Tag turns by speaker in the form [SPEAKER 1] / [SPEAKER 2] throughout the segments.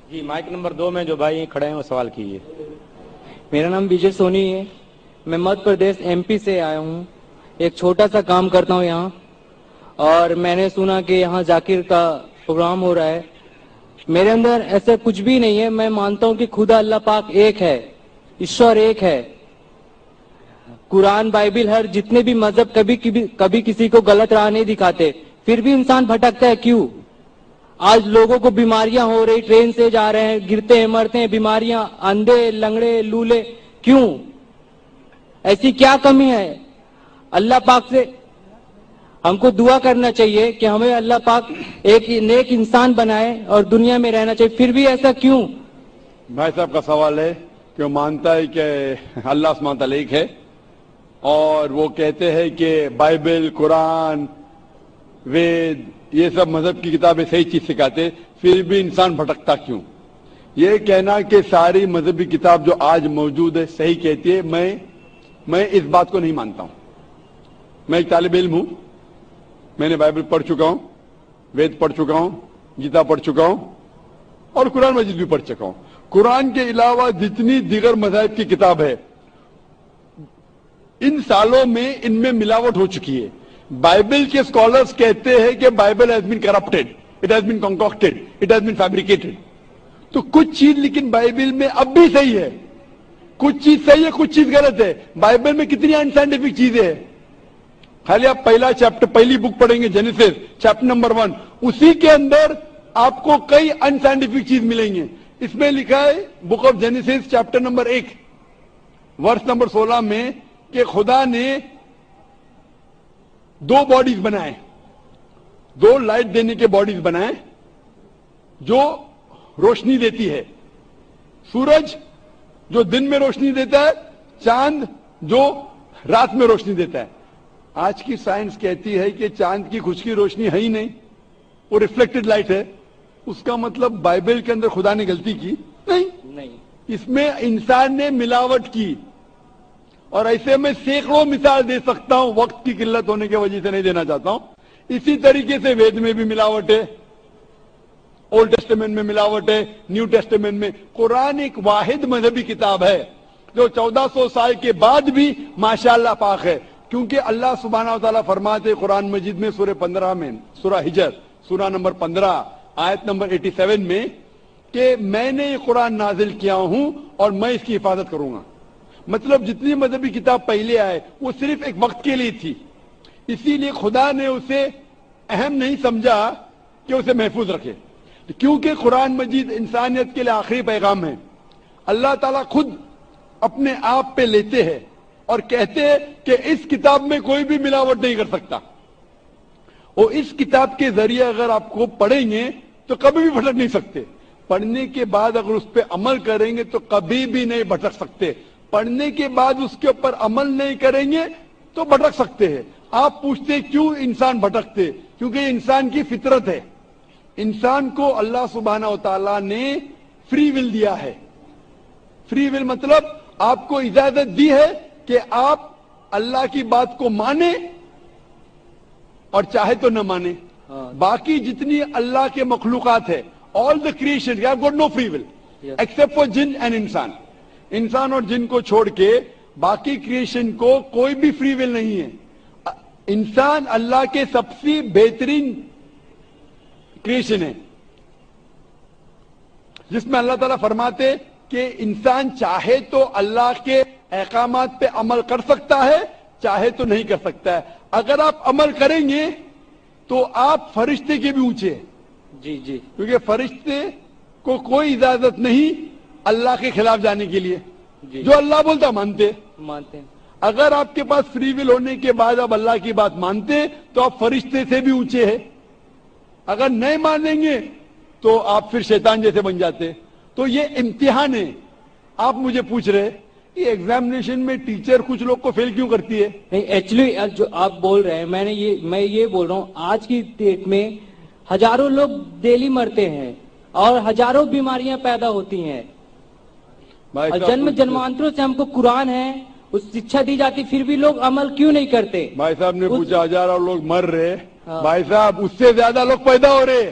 [SPEAKER 1] جی mic number 2 میں جو بھائی کھڑے ہیں وہ سوال کیجیے.
[SPEAKER 2] میرا نام وجے سونی ہے. میں مدھیہ پردیش ایم پی سے آیا ہوں. ایک چھوٹا سا کام کرتا ہوں یہاں, اور میں نے سنا کہ یہاں ذاکر کا پروگرام ہو رہا ہے. میرے اندر ایسا کچھ بھی نہیں ہے. میں مانتا ہوں کہ خدا اللہ پاک ایک ہے, ایشور ایک ہے. قرآن بائبل ہر جتنے بھی مذہب کبھی کسی کو غلط راہ نہیں دکھاتے, پھر بھی انسان بھٹکتا ہے. کیوں؟ آج لوگوں کو بیماریاں ہو رہی, ٹرین سے جا رہے ہیں, گرتے ہیں, مرتے ہیں, بیماریاں, اندھے لنگڑے لولے. کیوں؟ ایسی کیا کمی ہے؟ اللہ پاک سے ہم کو دعا کرنا چاہیے کہ ہمیں اللہ پاک ایک نیک انسان بنائے اور دنیا میں رہنا چاہیے. پھر بھی ایسا کیوں؟
[SPEAKER 3] بھائی صاحب کا سوال ہے کہ وہ مانتا ہے کہ اللہ سبحانہ تعالیٰ ایک ہے, اور وہ کہتے ہیں کہ بائبل, قرآن, وید, یہ سب مذہب کی کتابیں صحیح چیز سکھاتے, پھر بھی انسان بھٹکتا کیوں؟ یہ کہنا کہ ساری مذہبی کتاب جو آج موجود ہے صحیح کہتی ہے, میں اس بات کو نہیں مانتا ہوں. میں ایک طالب علم ہوں. میں نے بائبل پڑھ چکا ہوں, وید پڑھ چکا ہوں, گیتا پڑھ چکا ہوں, اور قرآن مجید بھی پڑھ چکا ہوں. قرآن کے علاوہ جتنی دیگر مذاہب کی کتاب ہے, ان سالوں میں ان میں ملاوٹ ہو چکی ہے. بائبل کے اسکالرز کہتے ہیں کہ Bible has been corrupted, it has been concocted, it has been fabricated. تو کچھ چیز لیکن بائبل میں اب بھی صحیح ہے, کچھ چیز صحیح ہے, کچھ چیز غلط ہے. بائبل میں کتنی انسائنٹیفک چیزیں ہیں. خالی آپ پہلا چیپٹر, پہلی بک پڑھیں گے جینیسس چیپٹر نمبر 1, اسی کے اندر آپ کو کئی انسائنٹیفک چیز ملیں گے. اس میں لکھا ہے book of Genesis chapter number 1 verse number 16 میں کہ خدا نے 2 باڈیز بنائے, 2 لائٹ دینے کے باڈیز بنائے جو روشنی دیتی ہے. سورج جو دن میں روشنی دیتا ہے, چاند جو رات میں روشنی دیتا ہے. آج کی سائنس کہتی ہے کہ چاند کی خود کی روشنی ہے ہی نہیں, وہ ریفلیکٹڈ لائٹ ہے. اس کا مطلب بائبل کے اندر خدا نے غلطی کی نہیں, اس میں انسان نے ملاوٹ کی. اور ایسے میں سینکڑوں مثال دے سکتا ہوں, وقت کی قلت ہونے کی وجہ سے نہیں دینا چاہتا ہوں. اسی طریقے سے وید میں بھی ملاوٹ ہے, اولڈ ٹیسٹمنٹ میں ملاوٹ ہے, نیو ٹیسٹمنٹ میں. قرآن ایک واحد مذہبی کتاب ہے جو 1400 سال کے بعد بھی ماشاءاللہ پاک ہے. کیونکہ اللہ سبحانہ و تعالیٰ فرماتے قرآن مجید میں سورہ 15 میں, سورہ ہجر سورہ نمبر 15 آیت نمبر 87 میں کہ میں نے یہ قرآن نازل کیا ہوں اور میں اس کی حفاظت کروں گا. مطلب جتنی مذہبی کتاب پہلے آئے وہ صرف ایک وقت کے لیے تھی, اسی لیے خدا نے اسے اہم نہیں سمجھا کہ اسے محفوظ رکھے. کیونکہ قرآن مجید انسانیت کے لیے آخری پیغام ہے. اللہ تعالیٰ خود اپنے آپ پہ لیتے ہیں اور کہتے ہیں کہ اس کتاب میں کوئی بھی ملاوٹ نہیں کر سکتا. اور اس کتاب کے ذریعے اگر آپ کو پڑھیں گے تو کبھی بھی بھٹک نہیں سکتے. پڑھنے کے بعد اگر اس پہ عمل کریں گے تو کبھی بھی نہیں بھٹک سکتے. پڑھنے کے بعد اس کے اوپر عمل نہیں کریں گے تو بھٹک سکتے ہیں. آپ پوچھتے کیوں انسان بھٹکتے؟ کیونکہ یہ انسان کی فطرت ہے. انسان کو اللہ سبحانہ و تعالیٰ نے فری ول دیا ہے. فری ول مطلب آپ کو اجازت دی ہے کہ آپ اللہ کی بات کو مانیں اور چاہے تو نہ مانیں. باقی جتنی اللہ کے مخلوقات ہے, all the creation, you have got no free will except for jinn and انسان. انسان اور جن کو چھوڑ کے باقی کریشن کو کوئی بھی فری ول نہیں ہے. انسان اللہ کے سب سے بہترین کریشن ہے, جس میں اللہ تعالیٰ فرماتے کہ انسان چاہے تو اللہ کے احکامات پہ عمل کر سکتا ہے, چاہے تو نہیں کر سکتا ہے. اگر آپ عمل کریں گے تو آپ فرشتے کے بھی اونچے ہیں.
[SPEAKER 2] جی جی,
[SPEAKER 3] کیونکہ فرشتے کو کوئی اجازت نہیں اللہ کے خلاف جانے کے لیے. جو اللہ بولتا مانتے
[SPEAKER 2] ہیں.
[SPEAKER 3] اگر آپ کے پاس فری ول ہونے کے بعد آپ اللہ کی بات مانتے تو آپ فرشتے سے بھی اونچے ہیں. اگر نہیں مانیں گے تو آپ پھر شیطان جیسے بن جاتے. تو یہ امتحان ہے. آپ مجھے پوچھ رہے یہ ایگزامینیشن میں ٹیچر کچھ لوگ کو فیل کیوں کرتی ہے؟
[SPEAKER 2] نہیں, ایکچولی جو آپ بول رہے ہیں, میں یہ بول رہا ہوں, آج کی ڈیٹ میں ہزاروں لوگ ڈیلی مرتے ہیں اور ہزاروں بیماریاں پیدا ہوتی ہیں. جنمانتروں سے ہم کو قرآن ہے, اس شکشا دی جاتی, پھر بھی لوگ عمل کیوں نہیں کرتے؟
[SPEAKER 3] بھائی صاحب نے پوچھا ہزاروں لوگ مر رہے, بھائی صاحب اس سے زیادہ لوگ پیدا ہو رہے.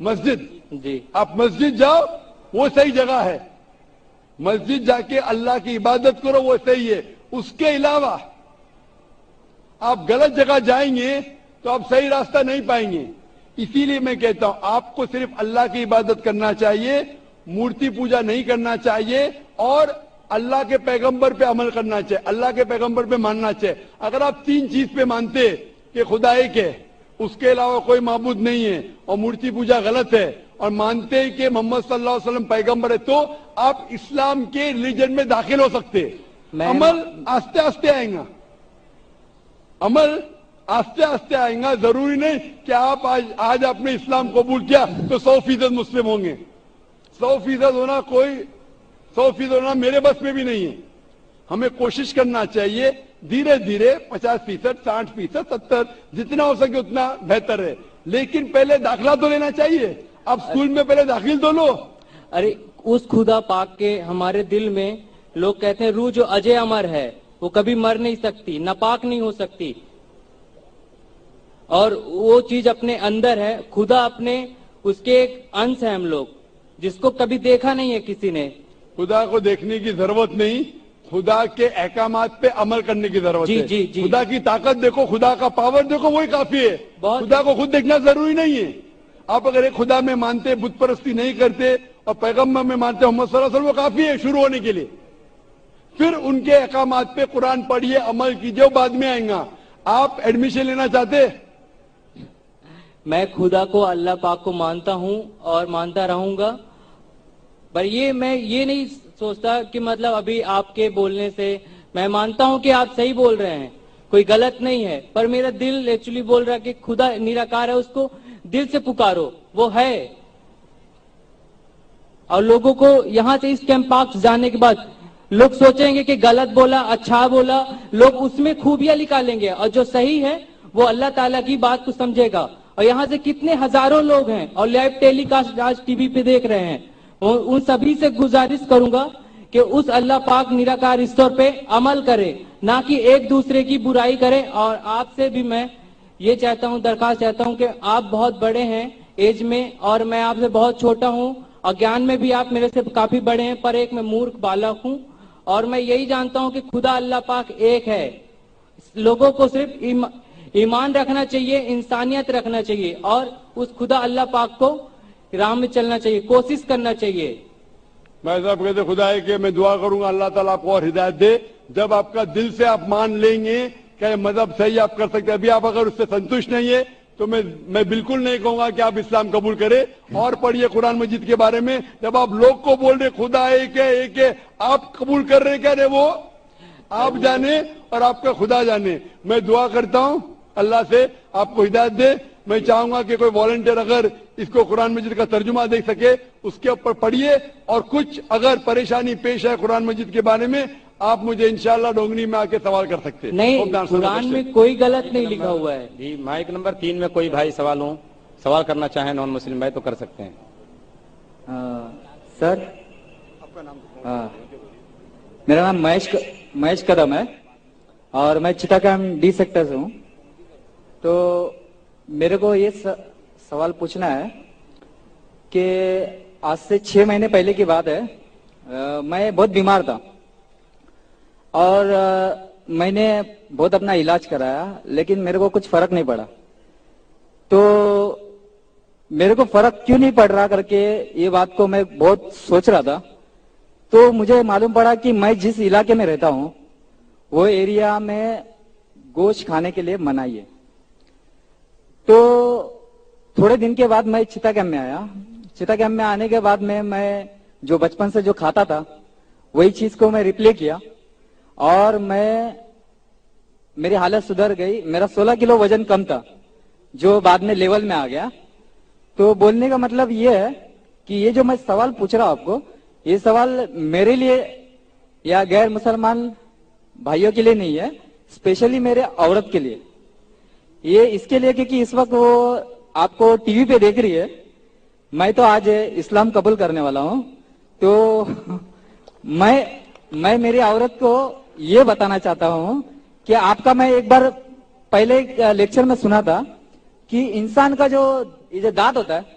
[SPEAKER 3] مسجد,
[SPEAKER 2] جی
[SPEAKER 3] آپ مسجد جاؤ, وہ صحیح جگہ ہے. مسجد جا کے اللہ کی عبادت کرو, وہ صحیح ہے. اس کے علاوہ آپ غلط جگہ جائیں گے تو آپ صحیح راستہ نہیں پائیں گے. اسی لیے میں کہتا ہوں آپ کو صرف اللہ کی عبادت کرنا چاہیے, مورتی پوجا نہیں کرنا چاہیے, اور اللہ کے پیغمبر پہ عمل کرنا چاہیے, اللہ کے پیغمبر پہ ماننا چاہیے. اگر آپ 3 چیز پہ مانتے کہ خدا ایک ہے, اس کے علاوہ کوئی معبود نہیں ہے, اور مورتی پوجا غلط ہے, اور مانتے ہیں کہ محمد صلی اللہ علیہ وسلم پیغمبر ہے, تو آپ اسلام کے ریلیجن میں داخل ہو سکتے. عمل آستے آستے آئیں گا, عمل آستے آستے آئیں گا. ضروری نہیں کہ آپ آج آپ نے اسلام قبول کیا تو 100% مسلم ہوں گے. 100% ہونا 100% ہونا میرے بس میں بھی نہیں ہے. ہمیں کوشش کرنا چاہیے دھیرے دھیرے 50%, 60%, 70%, جتنا ہو سکے اتنا بہتر ہے. لیکن پہلے داخلہ تو لینا چاہیے. آپ اسکول میں پہلے داخل تو لو.
[SPEAKER 2] ارے اس خدا پاک کے ہمارے دل میں لوگ کہتے ہیں روح جو اجے امر ہے وہ کبھی مر نہیں سکتی, ناپاک نہیں ہو سکتی, اور وہ چیز اپنے اندر ہے. خدا اپنے اس کے ایک انش ہے ہم لوگ, جس کو کبھی دیکھا نہیں ہے کسی نے.
[SPEAKER 3] خدا کو دیکھنے کی ضرورت نہیں, خدا کے احکامات پہ عمل کرنے کی ضرورت ہے.
[SPEAKER 2] جی.
[SPEAKER 3] خدا کی طاقت دیکھو, خدا کا پاور دیکھو, وہی کافی ہے. خدا کو خود دیکھنا ضروری نہیں ہے. آپ اگر ایک خدا میں مانتے, بت پرستی نہیں کرتے, اور پیغمبر میں مانتے محمد صلی اللہ علیہ وسلم, وہ کافی ہے شروع ہونے کے لیے. پھر ان کے احکامات پہ قرآن پڑھیے, عمل کیجیے, وہ بعد میں آئیں گا. آپ ایڈمیشن لینا چاہتے؟
[SPEAKER 2] میں خدا کو, اللہ پاک کو مانتا ہوں اور مانتا رہوں گا, پر میں یہ نہیں سوچتا کہ مطلب ابھی آپ کے بولنے سے میں مانتا ہوں کہ آپ صحیح بول رہے ہیں, کوئی غلط نہیں ہے, پر میرا دل ایکچولی بول رہا ہے کہ خدا نراکار ہے, اس کو دل سے پکارو, وہ ہے. اور لوگوں کو یہاں سے اس کیمپ پاک جانے کے بعد لوگ سوچیں گے کہ غلط بولا, اچھا بولا, لوگ اس میں خوبیاں نکالیں گے, اور جو صحیح ہے وہ اللہ تعالیٰ کی بات کو سمجھے گا. اور یہاں سے کتنے ہزاروں لوگ ہیں اور لائیو ٹیلی کاسٹ آج ٹی وی پہ دیکھ رہے ہیں, ان سبھی سے گزارش کروں گا کہ اس اللہ پاک نراکار ایشور پہ عمل کرے, نہ کہ ایک دوسرے کی برائی کرے. اور آپ سے بھی میں یہ چاہتا ہوں, درخواست چاہتا ہوں کہ آپ بہت بڑے ہیں ایج میں, اور میں آپ سے بہت چھوٹا ہوں, اور گیان میں بھی آپ میرے سے کافی بڑے ہیں, پر ایک میں مورخ بالغ ہوں. اور میں یہی جانتا ہوں کہ خدا اللہ پاک ایک ہے. لوگوں کو صرف ایمان رکھنا چاہیے, انسانیت رکھنا چاہیے, اور اس خدا اللہ پاک کو راہ میں چلنا چاہیے, کوشش کرنا چاہیے.
[SPEAKER 3] میں صاحب کہتے خدا ہے کہ میں دعا کروں گا اللہ تعالیٰ آپ کو اور ہدایت دے. جب آپ کا دل سے آپ مان لیں گے کہ مذہب صحیح آپ کر سکتے. ابھی آپ اگر اس سے سنتوشٹ نہیں ہے تو میں بالکل نہیں کہوں گا کہ آپ اسلام قبول کریں. اور پڑھیے قرآن مجید کے بارے میں, جب آپ لوگ کو بول رہے خدا ایک ہے, آپ قبول کر رہے کیا رہے, وہ آپ جانے اور آپ کا خدا جانے. میں دعا کرتا ہوں اللہ سے آپ کو ہدایت دے. میں چاہوں گا کہ کوئی والنٹیئر اگر اس کو قرآن مجید کا ترجمہ دے سکے اس کے اوپر پڑھیے, اور کچھ اگر پریشانی پیش ہے قرآن مجید کے بارے میں آپ مجھے انشاءاللہ ڈونگری میں آ کے سوال کر سکتے ہیں.
[SPEAKER 2] نہیں, قرآن میں کوئی غلط نہیں لکھا ہوا ہے.
[SPEAKER 1] جی مائک نمبر 3 میں کوئی بھائی سوال کرنا چاہیں نان مسلم بھائی تو کر سکتے ہیں.
[SPEAKER 4] سر, میرا نام مہیش قدم ہے اور میں چتا کیمپ ڈی سیکٹر سے ہوں. تو میرے کو یہ سوال پوچھنا ہے کہ آج سے 6 مہینے پہلے کی بات ہے, میں بہت بیمار تھا اور میں نے بہت اپنا علاج کرایا, لیکن میرے کو کچھ فرق نہیں پڑا. تو میرے کو فرق کیوں نہیں پڑ رہا کر کے یہ بات کو میں بہت سوچ رہا تھا. تو مجھے معلوم پڑا کہ میں جس علاقے میں رہتا ہوں وہ ایریا میں گوشت کھانے کے لیے منائی ہے. تو تھوڑے دن کے بعد میں چتا کیمپ میں آیا. چتا کیمپ میں آنے کے بعد میں جو بچپن سے جو کھاتا تھا وہی چیز کو میں ریپلے کیا, اور میری حالت سدھر گئی. میرا 16 کلو وزن کم تھا جو بعد میں لیول میں آ گیا. تو بولنے کا مطلب یہ ہے کہ یہ جو میں سوال پوچھ رہا ہوں آپ کو, یہ سوال میرے لیے یا غیر مسلمان بھائیوں کے لیے نہیں ہے, اسپیشلی میرے عورت کے لیے. یہ اس کے لیے کہ اس وقت وہ آپ کو ٹی وی پہ دیکھ رہی ہے. میں تو آج اسلام قبول کرنے والا ہوں. تو میں میری عورت کو یہ بتانا چاہتا ہوں کہ آپ کا میں ایک بار پہلے لیکچر میں سنا تھا کہ انسان کا جو دانت ہوتا ہے